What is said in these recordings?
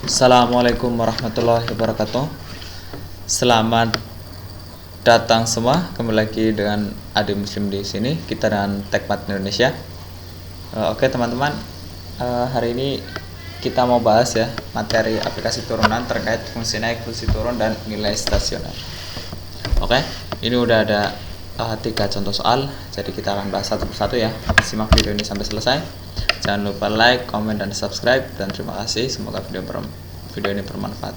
Assalamualaikum warahmatullahi wabarakatuh. Selamat datang semua, kembali lagi dengan Adi Muslim di sini. Kita dengan Tekmat Indonesia. Oke teman-teman, hari ini kita mau bahas ya materi aplikasi turunan terkait fungsi naik, fungsi turun, dan nilai stasioner. Oke, ini udah ada 3 contoh soal, jadi kita akan bahas satu persatu ya. Simak video ini sampai selesai. Jangan lupa like, komen, dan subscribe. Dan terima kasih, semoga video ini bermanfaat.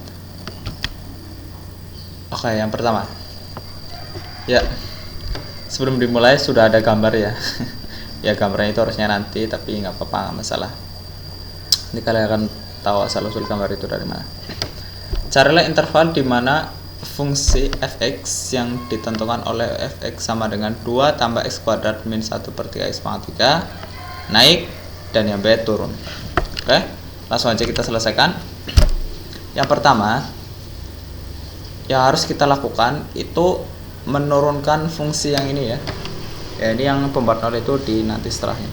Oke, yang pertama ya, sebelum dimulai sudah ada gambar ya. Ya, gambarnya itu harusnya nanti, tapi nggak apa-apa, nggak masalah. Ini kalian akan tahu asal-usul gambar itu dari mana. Carilah interval di mana fungsi fx yang ditentukan oleh fx sama dengan 2 tambah x kuadrat min 1 per 3x pangkat 3 naik, dan yang B turun. Oke, langsung aja kita selesaikan. Yang pertama yang harus kita lakukan itu menurunkan fungsi yang ini ya. Ini yang pembuat 0 itu di nanti setelahnya.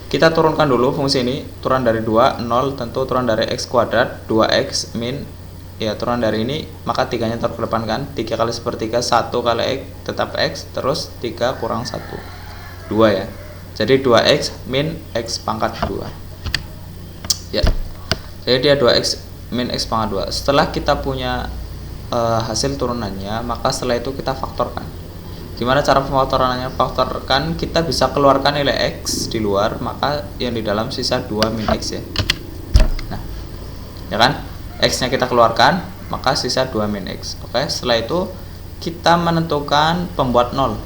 Kita turunkan dulu fungsi ini, turun dari 2, 0, tentu turun dari x kuadrat 2x min, ya turun dari ini, maka 3-nya taruh ke depan kan, 3 kali sepertiga 1 kali x tetap x, terus 3 kurang 1 2 ya. Jadi 2x min x pangkat 2 ya. Jadi dia 2x min x pangkat 2. Setelah kita punya hasil turunannya, maka setelah itu kita faktorkan. Gimana cara pemfaktorannya? Faktorkan, kita bisa keluarkan nilai x di luar, maka yang di dalam sisa 2 min x ya. Nah, ya kan? X nya kita keluarkan, maka sisa 2 min x. Oke, setelah itu kita menentukan pembuat 0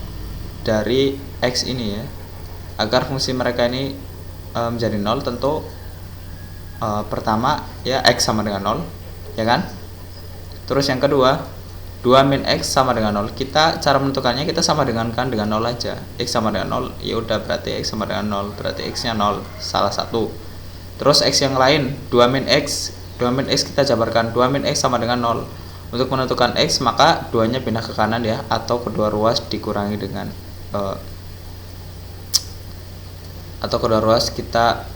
dari x ini ya. Agar fungsi mereka ini menjadi 0, tentu pertama ya x sama dengan 0 ya kan. Terus yang kedua 2 min x sama dengan 0. Kita cara menentukannya kita sama dengan 0 aja. X sama dengan 0, ya udah berarti x sama dengan 0, berarti x nya 0, salah satu. Terus x yang lain 2 min x kita jabarkan, 2 min x sama dengan 0. Untuk menentukan x maka 2 nya pindah ke kanan ya, atau kedua ruas dikurangi dengan kita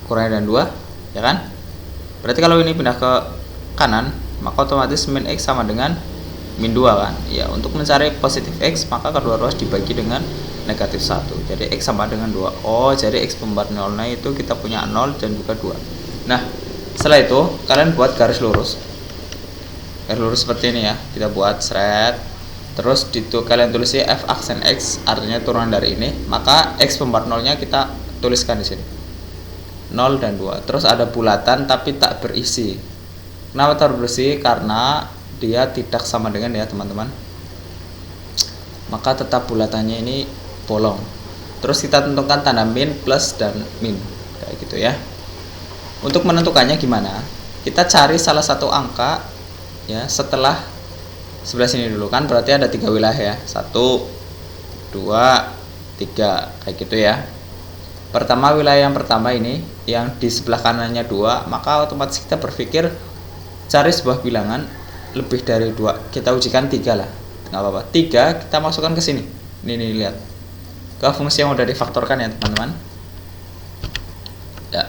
kurangi dengan 2 ya kan. Berarti kalau ini pindah ke kanan, maka otomatis min x sama dengan min 2 kan ya. Untuk mencari positif x, maka kedua ruas dibagi dengan negatif 1, jadi x sama dengan 2. Oh, jadi x pembuat 0 nya itu kita punya 0 dan juga 2. Nah, setelah itu kalian buat garis lurus seperti ini ya. Kita buat seret, terus kalian tulis f aksen x, artinya turunan dari ini, maka x pembuat 0 nya kita tuliskan di sini 0 dan 2. Terus ada bulatan tapi tak berisi. Kenapa tak berisi? Karena dia tidak sama dengan ya teman-teman, maka tetap bulatannya ini bolong. Terus kita tentukan tanda min, plus, dan min kayak gitu ya. Untuk menentukannya gimana? Kita cari salah satu angka ya setelah sebelah sini dulu kan, berarti ada 3 wilayah ya, 1 2 3 kayak gitu ya. Pertama, wilayah yang pertama ini yang di sebelah kanannya 2, maka otomatis kita berpikir cari sebuah bilangan lebih dari 2. Kita ujikan 3 lah, nggak apa-apa. 3 kita masukkan ke sini. Ini lihat ke fungsi yang udah difaktorkan ya teman-teman ya.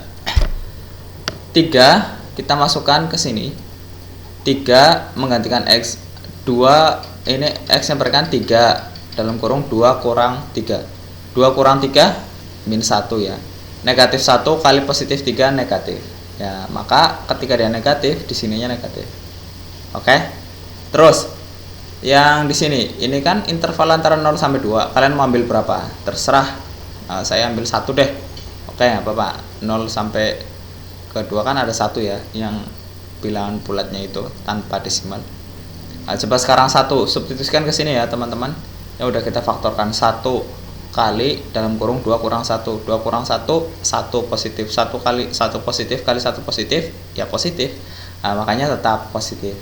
3 kita masukkan ke sini. 3 menggantikan x. 2 ini x yang berikan 3 dalam kurung 2 kurang 3. 2 kurang 3 min 1 ya. Negatif 1 kali positif 3 negatif ya, maka ketika dia negatif, di sininya negatif. Oke. Terus yang di sini ini kan interval antara 0 sampai 2. Kalian mau ambil berapa? Terserah. Saya ambil 1 deh. Oke, apa-apa. 0 sampai ke 2 kan ada 1 ya, yang bilangan bulatnya itu tanpa desimal. Coba sekarang 1 substitusikan ke sini ya teman-teman. Ya udah, kita faktorkan 1 kali dalam kurung 2 kurang 1. 2 kurang 1 1 positif. 1 kali 1 positif kali 1 positif ya positif. Makanya tetap positif.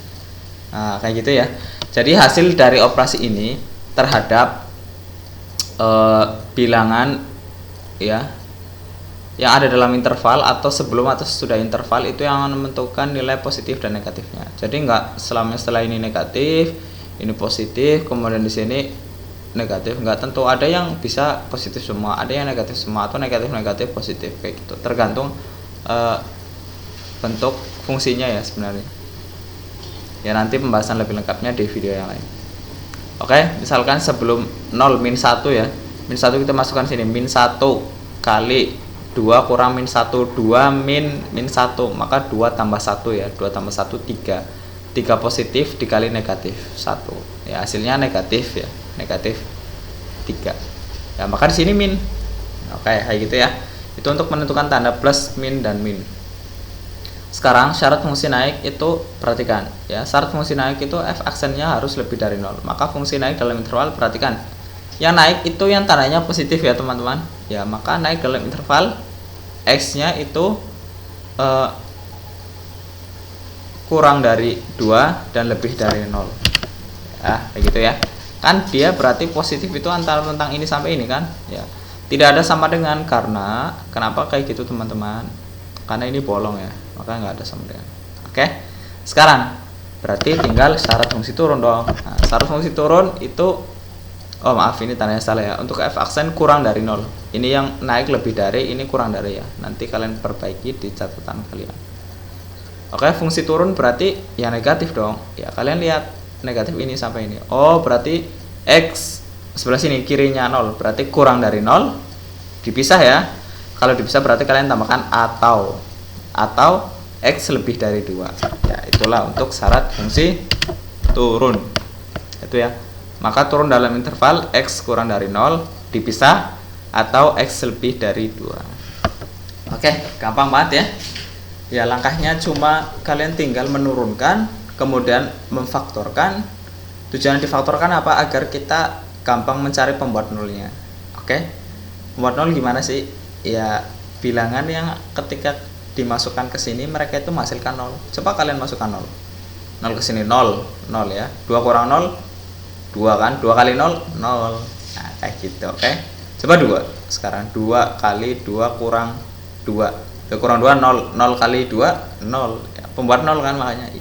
Kayak gitu ya. Jadi hasil dari operasi ini terhadap bilangan ya yang ada dalam interval atau sebelum atau sesudah interval itu yang menentukan nilai positif dan negatifnya. Jadi nggak setelah ini negatif, ini positif, kemudian di sini negatif, nggak tentu. Ada yang bisa positif semua, ada yang negatif semua, atau negatif positif kayak gitu, tergantung bentuk fungsinya ya sebenarnya. Ya nanti pembahasan lebih lengkapnya di video yang lain. Oke, misalkan sebelum 0 min 1 ya. Min 1 kita masukkan sini, min 1 kali 2 kurang min 1, 2 min 1, maka 2 tambah 1 ya, 2 tambah 1 3. 3 positif dikali negatif 1. Ya hasilnya negatif ya, negatif 3. Ya maka di sini min. Oke, kayak gitu ya. Itu untuk menentukan tanda plus, min, dan min. Sekarang syarat fungsi naik itu perhatikan ya, syarat fungsi naik itu f aksennya harus lebih dari 0. Maka fungsi naik dalam interval, perhatikan yang naik itu yang tandanya positif ya teman-teman ya, maka naik dalam interval x nya itu kurang dari 2 dan lebih dari 0 ya, kayak gitu ya kan. Dia berarti positif itu antara rentang ini sampai ini kan ya, tidak ada sama dengan. Karena kenapa kayak gitu teman-teman, karena ini bolong ya, maka nggak ada sama dengan. Oke, sekarang berarti tinggal syarat fungsi turun dong. Nah, syarat fungsi turun itu, oh maaf ini tandanya salah ya, untuk f aksen kurang dari 0. Ini yang naik lebih dari, ini kurang dari ya, nanti kalian perbaiki di catatan kalian. Oke, fungsi turun berarti yang negatif dong ya, kalian lihat negatif ini sampai ini. Oh berarti x sebelah sini kirinya 0, berarti kurang dari 0, dipisah ya. Kalau dipisah berarti kalian tambahkan atau x lebih dari 2 ya. Itulah untuk syarat fungsi turun itu ya. Maka turun dalam interval x kurang dari 0 dipisah atau x lebih dari 2. Oke, gampang banget ya. Ya langkahnya cuma kalian tinggal menurunkan kemudian memfaktorkan. Tujuan difaktorkan apa? Agar kita gampang mencari pembuat nolnya. Oke, pembuat nol gimana sih ya, bilangan yang ketika dimasukkan ke sini mereka itu menghasilkan 0. Coba kalian masukkan 0 ke sini, 0 ya, 2 kurang 0 2 kan, 2 kali 0 0. Nah kayak gitu. Oke, coba 2 sekarang, 2 kali 2 kurang 2, 2 kurang 2 0, 0 kali 2 0 ya, pembuat 0 kan. Makanya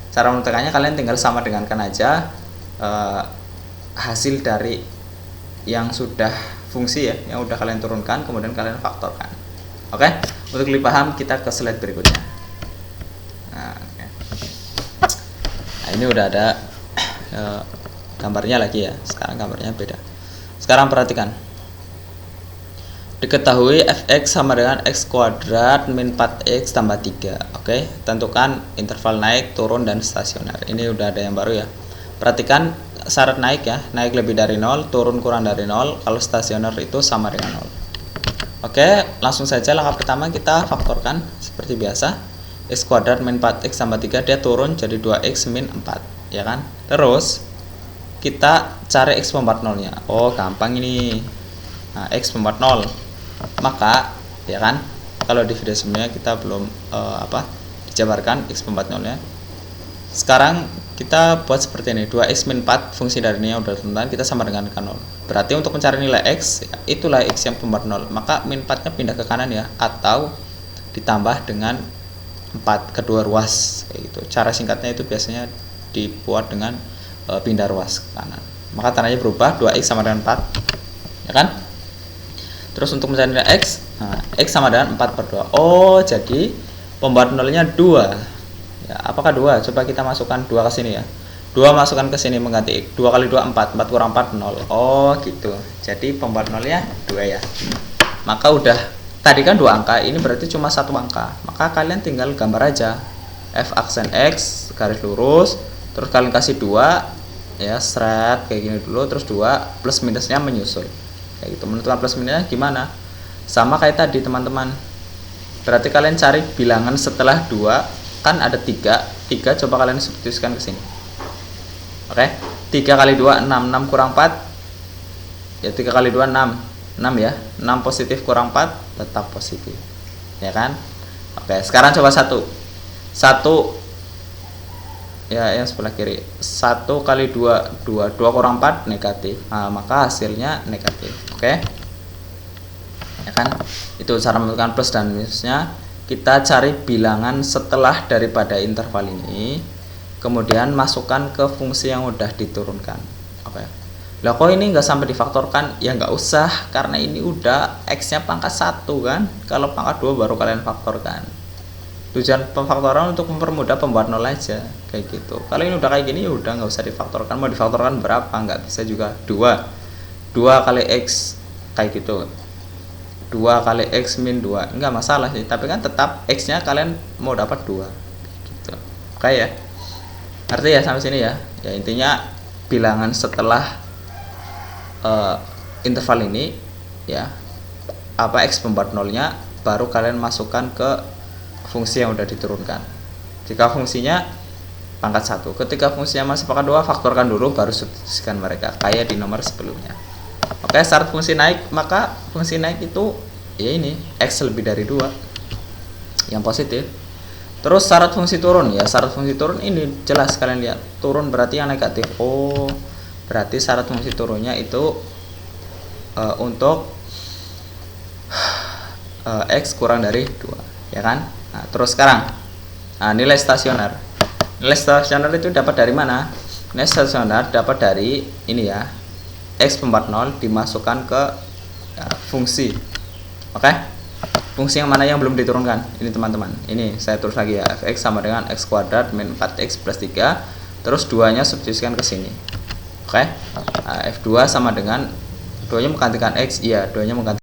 cara menentukannya kalian tinggal sama dengankan aja hasil dari yang sudah fungsi ya, yang udah kalian turunkan kemudian kalian faktorkan. Oke, untuk lebih paham kita ke slide berikutnya. Nah, okay. Nah ini udah ada gambarnya lagi ya, sekarang gambarnya beda. Sekarang perhatikan, diketahui fx sama dengan x kuadrat min 4x tambah 3. Oke, tentukan interval naik, turun, dan stasioner. Ini udah ada yang baru ya. Perhatikan syarat naik ya, naik lebih dari 0, turun kurang dari 0, kalau stasioner itu sama dengan 0. Oke, langsung saja langkah pertama kita faktorkan seperti biasa. X kuadrat min 4x tambah 3, dia turun jadi 2x min 4 ya kan. Terus kita cari x pembuat nolnya. Oh gampang ini. Nah, x pembuat 0, maka ya kan, kalau di video sebelumnya kita belum dijabarkan x pembuat nolnya. Sekarang kita buat seperti ini, 2x min 4 fungsi dari ini yang udah ditentukan, kita sama dengan 0. Berarti untuk mencari nilai x, itulah x yang pembuat 0, maka min 4 nya pindah ke kanan ya, atau ditambah dengan 4 kedua ruas kayak gitu. Cara singkatnya itu biasanya dibuat dengan pindah ruas ke kanan, maka tandanya berubah, 2x sama dengan 4 ya kan. Terus untuk mencari nilai x, nah, x sama dengan 4/2. Oh jadi pembuat nolnya 2 ya, apakah 2? Coba kita masukkan 2 ke sini ya. 2 masukkan ke sini mengganti x. 2 kali 2 4, 4 kurang 4 0. Oh gitu. Jadi pembuat nolnya 2 ya. Maka udah, tadi kan 2 angka, ini berarti cuma 1 angka. Maka kalian tinggal gambar aja f aksen x garis lurus, terus kalian kasih 2 ya, seret kayak gini dulu, terus 2 plus minusnya menyusul. Kayak gitu. Menentukan plus minusnya gimana? Sama kayak tadi teman-teman. Berarti kalian cari bilangan setelah 2, kan ada 3 coba kalian substitusikan ke sini. Oke, 3 kali 2 6, 6 kurang 4 ya, 3 kali 2 6 ya, 6 positif kurang 4 tetap positif ya kan. Oke, sekarang coba 1 ya, yang sebelah kiri, 1 kali 2 2 kurang 4 negatif. Nah, maka hasilnya negatif. Oke ya kan, itu cara menentukan plus dan minusnya. Kita cari bilangan setelah daripada interval ini, kemudian masukkan ke fungsi yang udah diturunkan. Oke. Lah kok ini nggak sampai difaktorkan? Ya nggak usah, karena ini udah x nya pangkat 1 kan. Kalau pangkat 2 baru kalian faktorkan. Tujuan pemfaktoran untuk mempermudah pembuat nol aja kayak gitu. Kalau ini udah kayak gini ya udah nggak usah difaktorkan. Mau difaktorkan berapa nggak bisa juga. 2 kali X kayak gitu, 2 kali X min 2 nggak masalah sih, tapi kan tetap X nya kalian mau dapat 2 gitu. Oke ya, arti ya sampai sini ya. Ya intinya bilangan setelah interval ini ya, apa X pembuat nolnya, baru kalian masukkan ke fungsi yang udah diturunkan. Jika fungsinya pangkat 1, ketika fungsinya masih pangkat 2, faktorkan dulu baru substitusikan mereka kayak di nomor sebelumnya. Oke, syarat fungsi naik, maka fungsi naik itu ya ini X lebih dari 2 yang positif. Terus syarat fungsi turun, ya syarat fungsi turun ini jelas kalian lihat, turun berarti yang negatif. Oh, berarti syarat fungsi turunnya itu untuk X kurang dari 2 ya kan. Nah, terus sekarang nilai stasioner. Nilai stasioner itu dapat dari mana? Nilai stasioner dapat dari ini ya, X pembuat 0 dimasukkan ke fungsi. Oke? Fungsi yang mana yang belum diturunkan? Ini teman-teman. Ini saya tulis lagi ya, fx sama dengan x kuadrat min 4x plus 3. Terus 2-nya substitusikan ke sini. Oke? F2 sama dengan 2-nya menggantikan x, iya, 2-nya menggantikan